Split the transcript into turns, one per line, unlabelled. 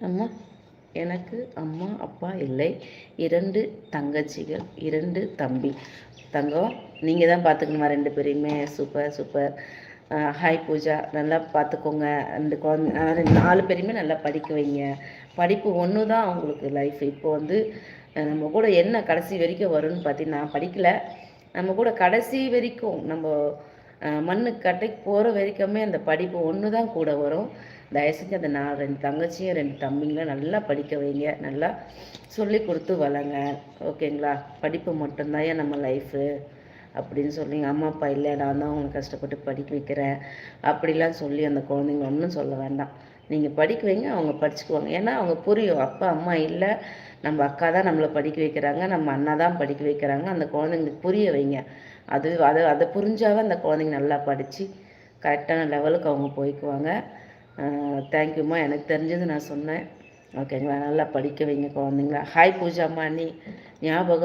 அம்மா, எனக்கு அம்மா அப்பா இல்லை, 2 தங்கச்சிகள், 2 தம்பி. தங்கம், நீங்கள் தான் பார்த்துக்கணுமா 2 பேரையுமே? Super super. ஹாய் பூஜா, நல்லா பார்த்துக்கோங்க. 2 குழந்தை 4 பேரையுமே நல்லா படிக்க வைங்க. படிப்பு ஒன்று தான் அவங்களுக்கு லைஃப். இப்போ வந்து நம்ம கூட என்ன கடைசி வரைக்கும் வரும்னு பார்த்தீங்கன்னா, நான் படிக்கலை, நம்ம கூட கடைசி வரைக்கும் நம்ம மண்ணு கட்டைக்கு போகிற வரைக்குமே அந்த படிப்பு ஒன்று தான் கூட வரும். தயவு செஞ்சு அந்த 2 தங்கச்சியும் 2 தம்பிங்களும் நல்லா படிக்க வைங்க, நல்லா சொல்லி கொடுத்து வளங்க. ஓகேங்களா? படிப்பு மட்டும்தான் ஏன் நம்ம லைஃபு அப்படின்னு சொல்லி, அம்மா அப்பா இல்லை, நான் தான் அவங்களை கஷ்டப்பட்டு படிக்க வைக்கிறேன் அப்படிலாம் சொல்லி அந்த குழந்தைங்க ஒன்றும் சொல்ல வேண்டாம். நீங்கள் படிக்க வைங்க, அவங்க படிச்சுக்குவாங்க. ஏன்னா அவங்க புரியும், அப்பா அம்மா இல்லை, நம்ம அக்கா தான் நம்மளை படிக்க வைக்கிறாங்க, நம்ம அண்ணா தான் படிக்க வைக்கிறாங்க. அந்த குழந்தைங்களுக்கு புரிய வைங்க. அதை புரிஞ்சாவே அந்த குழந்தைங்க நல்லா படித்து கரெக்டான லெவலுக்கு அவங்க போய்க்குவாங்க. தேங்க்யூம்மா, எனக்கு தெரிஞ்சது நான் சொன்னேன். ஓகேங்களா? நல்லா படிக்க வைங்க குழந்தைங்களா. ஹாய் பூஜாம்மா, நீ ஞாபகம்